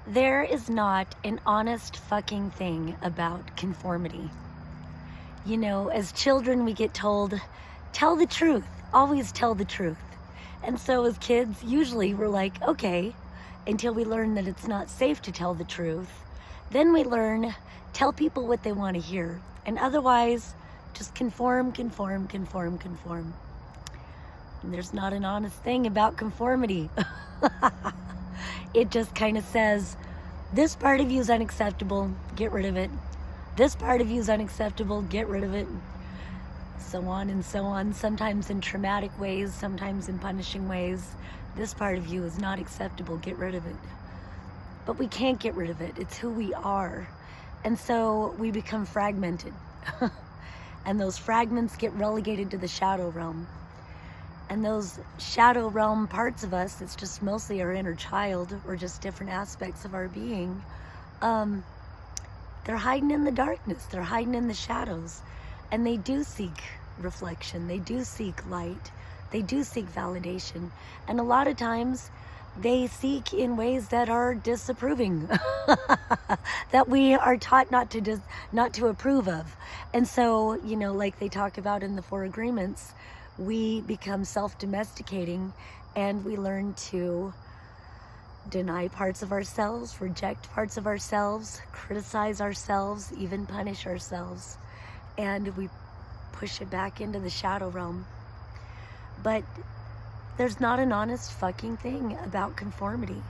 There is not an honest fucking thing about conformity. You know, as children, we get told, tell the truth, always tell the truth. And so as kids, usually we're like, okay, until we learn that it's not safe to tell the truth. Then we learn, tell people what they want to hear. And otherwise, just conform. And there's not an honest thing about conformity. It just kind of says, this part of you is unacceptable, get rid of it. This part of you is unacceptable, get rid of it. So on and so on, sometimes in traumatic ways, sometimes in punishing ways. This part of you is not acceptable, get rid of it. But we can't get rid of it, it's who we are. And so we become fragmented. And those fragments get relegated to the shadow realm. And those shadow realm parts of us, it's just mostly our inner child, or just different aspects of our being, they're hiding in the darkness, they're hiding in the shadows. And they do seek reflection, they do seek light, they do seek validation. And a lot of times, they seek in ways that are disapproving, that we are taught not to approve of. And so, you know, like they talk about in the Four Agreements, we become self-domesticating, and we learn to deny parts of ourselves, reject parts of ourselves, criticize ourselves, even punish ourselves. And we push it back into the shadow realm. But there's not an honest fucking thing about conformity.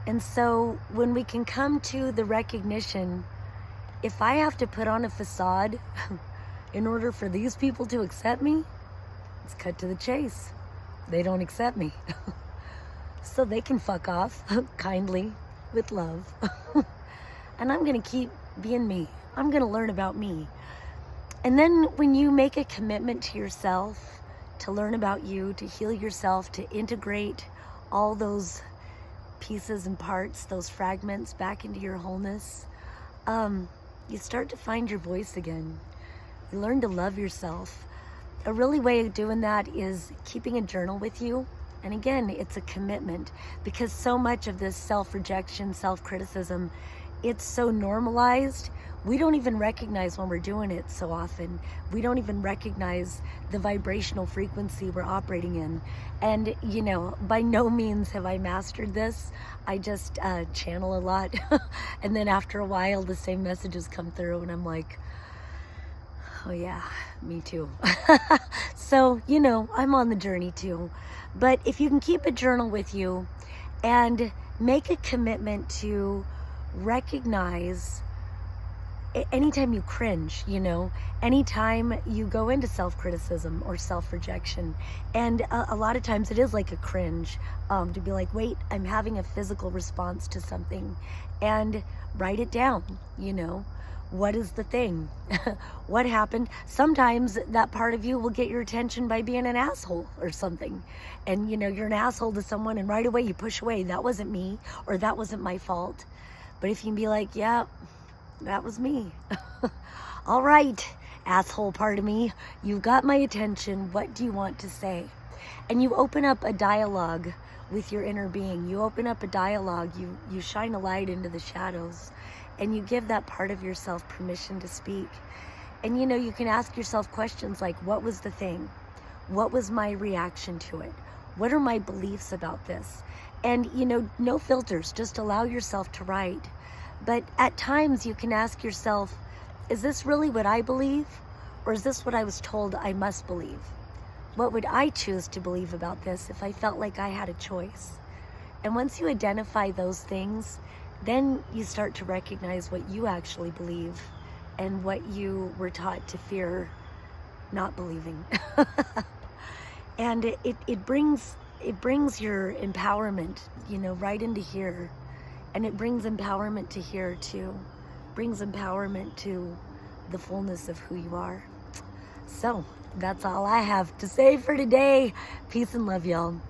And so when we can come to the recognition, if I have to put on a facade in order for these people to accept me, let's cut to the chase. They don't accept me. So they can fuck off kindly, with love. And I'm gonna keep being me. I'm gonna learn about me. And then when you make a commitment to yourself, to learn about you, to heal yourself, to integrate all those pieces and parts, those fragments back into your wholeness, you start to find your voice again. You learn to love yourself. A really way of doing that is keeping a journal with you. And again, it's a commitment, because so much of this self-rejection, self-criticism, it's so normalized. We don't even recognize when we're doing it so often. We don't even recognize the vibrational frequency we're operating in. And, you know, by no means have I mastered this. I just channel a lot. And then after a while, the same messages come through, and I'm like, oh yeah, me too. So, you know, I'm on the journey too. But if you can keep a journal with you and make a commitment to recognize anytime you cringe, you know, anytime you go into self-criticism or self-rejection, and a lot of times it is like a cringe, to be like, wait, I'm having a physical response to something, and write it down, you know. What is the thing? What happened? Sometimes that part of you will get your attention by being an asshole or something. And, you know, you're an asshole to someone, and right away you push away. That wasn't me, or that wasn't my fault. But if you can be like, yeah, that was me. All right, asshole part of me, you've got my attention. What do you want to say? And you open up a dialogue with your inner being. You open up a dialogue. You shine a light into the shadows. And you give that part of yourself permission to speak. And, you know, you can ask yourself questions like, what was the thing? What was my reaction to it? What are my beliefs about this? And, you know, no filters, just allow yourself to write. But at times you can ask yourself, is this really what I believe? Or is this what I was told I must believe? What would I choose to believe about this if I felt like I had a choice? And once you identify those things, then you start to recognize what you actually believe and what you were taught to fear not believing. And it brings your empowerment, you know, right into here. And it brings empowerment to here too. Brings empowerment to the fullness of who you are. So that's all I have to say for today. Peace and love, y'all.